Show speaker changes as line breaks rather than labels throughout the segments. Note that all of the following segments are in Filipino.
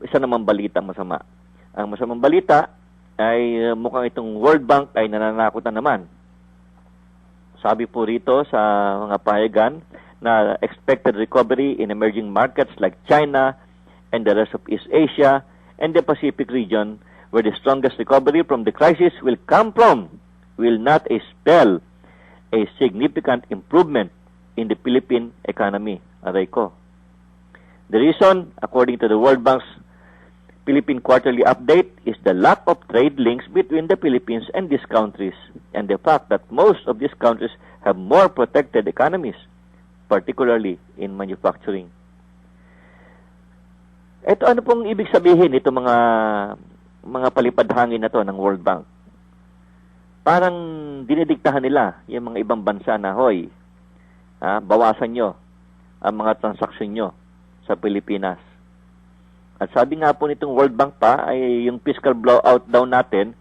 isa namang balita masama. Ang masamang balita ay mukhang itong World Bank ay nananakot na naman. Sabi po rito sa mga pahayagan na expected recovery in emerging markets like China and the rest of East Asia and the Pacific region, where the strongest recovery from the crisis will come from, will not spell a significant improvement in the Philippine economy. Aray ko. The reason, according to the World Bank's Philippine Quarterly Update, is the lack of trade links between the Philippines and these countries, and the fact that most of these countries have more protected economies, particularly in manufacturing. Ito, ano pong ibig sabihin ito mga palipadhangin na to ng World Bank? Parang dinidiktahan nila yung mga ibang bansa na, hoy, bawasan nyo ang mga transaksyon nyo sa Pilipinas. At sabi nga po nitong World Bank pa, ay yung fiscal blowout daw natin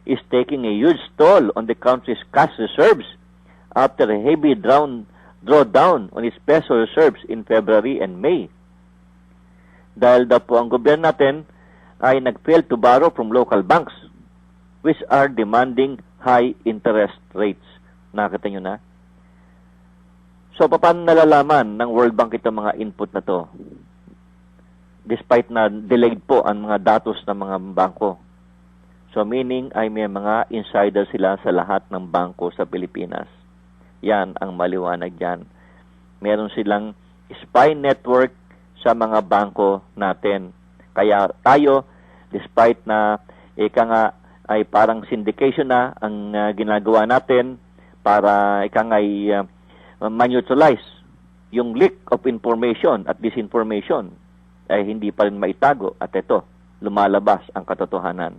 is taking a huge toll on the country's cash reserves after a heavy drawdown on its peso reserves in February and May. Dahil daw po ang gobyerno natin ay nag-fail to borrow from local banks which are demanding high interest rates. Nakita nyo na? So, paano nalalaman ng World Bank itong mga input na to? Despite na delayed po ang mga datos ng mga bangko. So, meaning ay may mga insider sila sa lahat ng bangko sa Pilipinas. Yan ang maliwanag dyan. Meron silang spy network sa mga bangko natin. Kaya tayo, despite na ika nga ay parang syndication na ang ginagawa natin para ika nga ay ma-neutralize yung leak of information at disinformation ay hindi pa rin maitago at ito, lumalabas ang katotohanan.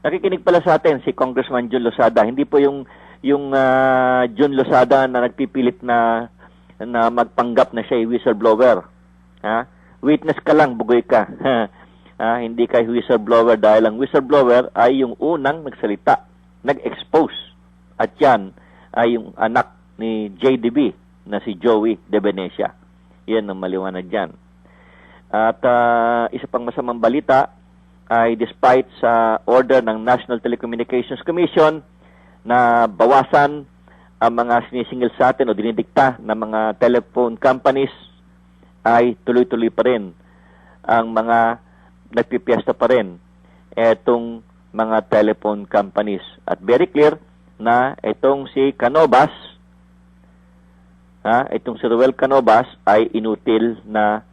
Nakikinig pala sa atin si Congressman Jun Losada. Hindi po yung Jun Losada na nagpipilit na magpanggap na siya ay whistleblower. Witness ka lang, bugoy ka. Hindi kay whistleblower dahil ang whistleblower ay yung unang nagsalita, nag-expose. At yan ay yung anak ni JDB na si Joey De Venecia. Yan ang maliwanag dyan. At isa pang masamang balita ay despite sa order ng National Telecommunications Commission na bawasan ang mga sinisingil sa atin o dinidikta ng mga telephone companies, ay tuloy-tuloy pa rin ang mga nagpipiesta pa rin etong mga telephone companies. At very clear na itong si Canovas, itong si Ruel Canovas ay inutil na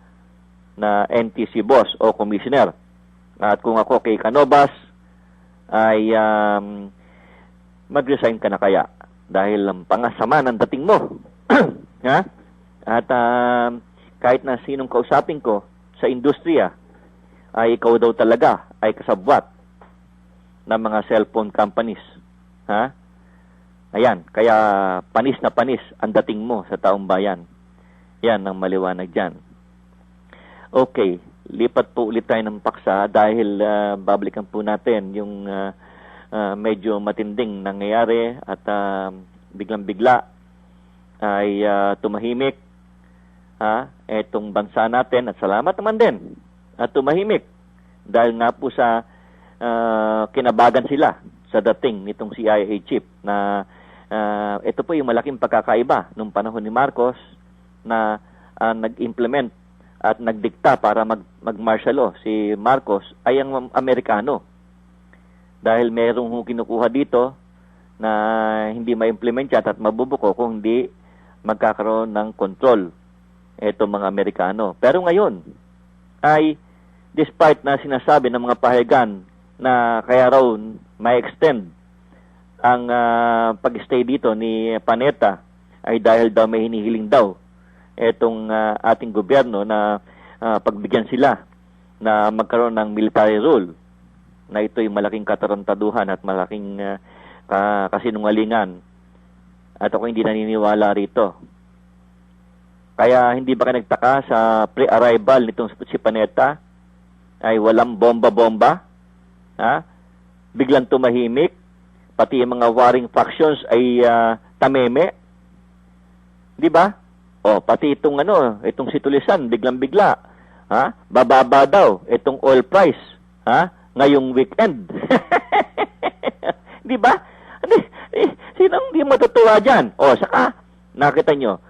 NTC boss o commissioner. At kung ako kay Canovas ay mag-resign ka na kaya dahil ang pangasama ng dating mo. At kahit na sinong kausapin ko sa industriya, ay ikaw daw talaga ay kasabwat ng mga cellphone companies. Ayan, kaya panis na panis ang dating mo sa taong bayan. Yan ang maliwanag dyan. Okay, lipat po ulit tayo ng paksa dahil babalikan po natin yung medyo matinding nangyayari at biglang-bigla ay tumahimik etong bansa natin at salamat naman din at tumahimik dahil nga po sa kinabagan sila sa dating nitong CIA chief na ito po yung malaking pagkakaiba nung panahon ni Marcos na nag-implement at nagdikta para mag-martial law. Si Marcos ay ang Amerikano dahil merong kinukuha dito na hindi ma-implement yan at mabubuko kung hindi magkakaroon ng control itong mga Amerikano. Pero ngayon, ay despite na sinasabi ng mga pahayagan na kaya raw ma-extend ang pag-stay dito ni Panetta ay dahil daw may hinihiling daw itong ating gobyerno na pagbigyan sila na magkaroon ng military rule na ito'y malaking katarantaduhan at malaking kasinungalingan. At ako hindi naniniwala rito. Kaya hindi ba kayo nagtaka sa pre-arrival nitong si Panetta ay walang bomba-bomba? Biglang tumahimik. Pati yung mga warring factions ay tameme. Di ba? Pati itong si Tulisan, biglang-bigla. bababa daw itong oil price, ngayong weekend. Di ba? Sinong hindi matutuwa dyan? Saka, nakita nyo,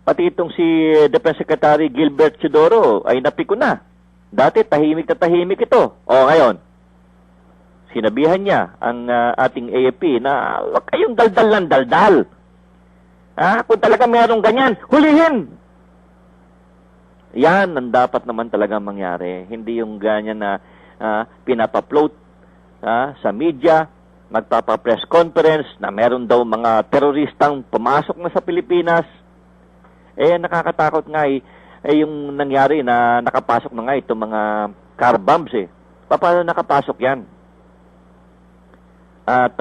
pati itong si Defense Secretary Gilbert Chodoro ay napiko na. Dati tahimik na tahimik ito. Ngayon, sinabihan niya ang ating AFP na huwag kayong daldal ng daldal. Kung talaga mayroong ganyan, hulihin! Yan ang dapat naman talaga mangyari. Hindi yung ganyan na pinapa-float sa media, magpapa-press conference na meron daw mga teroristang pumasok na sa Pilipinas. Nakakatakot nga yung nangyari na nakapasok na nga itong mga car bombs Paano nakapasok yan? At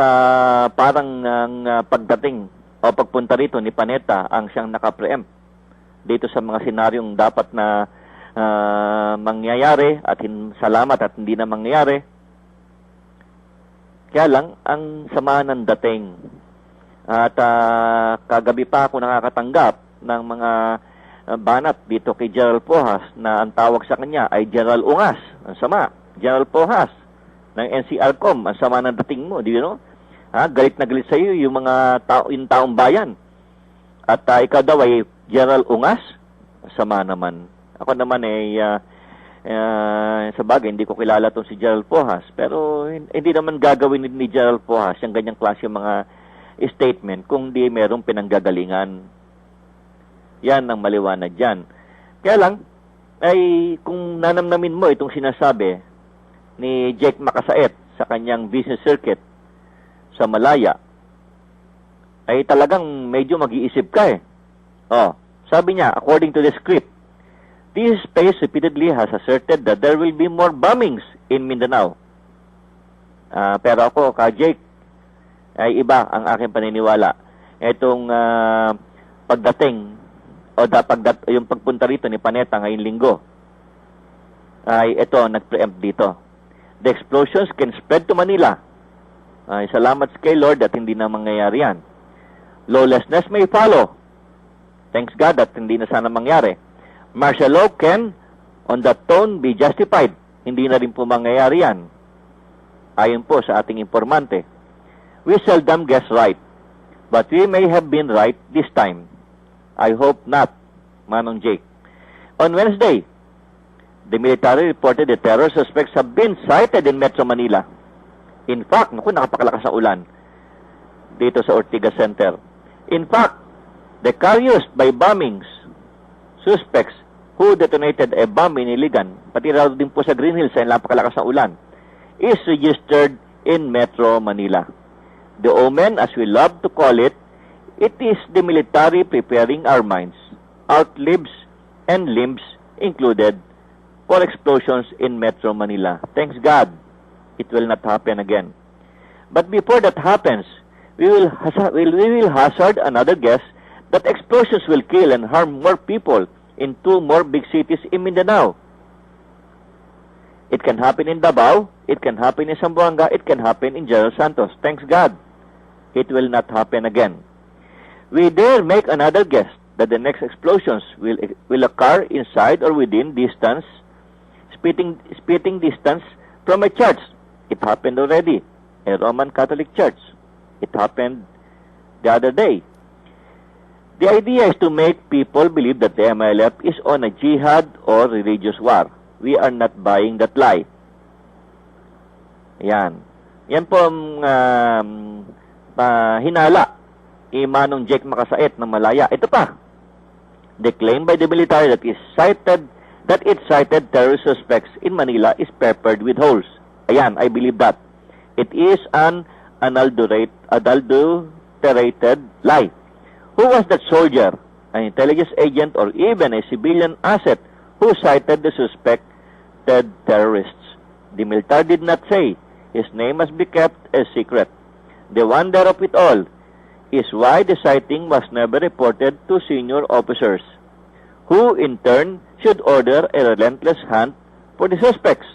parang ang pagdating o pagpunta rito ni Panetta ang siyang naka-preempt dito sa mga senaryong dapat na mangyayari at salamat at hindi na mangyayari. Kaya lang, ang sama ng dating. At kagabi pa ako nakakatanggap ng mga banat dito kay Gerald Pohas na ang tawag sa kanya ay Gerald Ungas. Ang sama. Gerald Pohas ng NCRCOM. Ang sama ng dating mo. Di you know? Galit na galit sa iyo yung mga yung taong bayan. At ikaw daw ay Gerald Ungas. Sama naman. Ako naman sa bagay, hindi ko kilala itong si Gerald Pohas. Pero hindi naman gagawin ni Gerald Pohas yung ganyang klase mga statement kung di merong pinanggagalingan. Yan ang maliwanag dyan. Kaya lang, ay kung nanamnamin mo itong sinasabi ni Jake Macasaet sa kanyang business circuit sa Malaya, ay talagang medyo mag-iisip ka sabi niya, according to the script, this space repeatedly has asserted that there will be more bombings in Mindanao. Pero ako, Jake, ay iba ang aking paniniwala. Itong pagdating o yung pagpunta rito ni Panetta ngayong linggo, ay ito, nag-preempt dito. The explosions can spread to Manila. Salamat kay Lord at hindi na mangyayari yan. Lawlessness may follow. Thanks God at hindi na sana mangyari. Martial law can, on that tone, be justified. Hindi na rin po mangyayari yan. Ayon po sa ating informante. We seldom guess right, but we may have been right this time. I hope not, Manong Jake. On Wednesday, the military reported the terror suspects have been sighted in Metro Manila. In fact, nakapakalakas sa ulan dito sa Ortigas Center. In fact, the car used by bombings suspects who detonated a bomb in Iligan, pati raw din po sa Green Hills ay napakalakas na ulan, is registered in Metro Manila. The omen, as we love to call it, it is the military preparing our minds, out limbs and limbs included, for explosions in Metro Manila. Thanks God, it will not happen again. But before that happens, we will hazard another guess that explosions will kill and harm more people in 2 more big cities in Mindanao. It can happen in Davao, it can happen in Zamboanga, it can happen in General Santos. Thanks God, it will not happen again. We dare make another guess that the next explosions will occur inside or within distance, spitting distance from a church. It happened already, a Roman Catholic church. It happened the other day. The idea is to make people believe that the MLF is on a jihad or religious war. We are not buying that lie. Yan. Yan po ang hinala ni Manong Jake Macasaet ng Malaya. Ito pa. The claim by the military that it cited terrorist suspects in Manila is peppered with holes. Ayan, I believe that. It is an adulterated lie. Who was that soldier, an intelligence agent, or even a civilian asset who cited the suspected terrorists? The military did not say. His name must be kept a secret. The wonder of it all is why the sighting was never reported to senior officers, who in turn should order a relentless hunt for the suspects.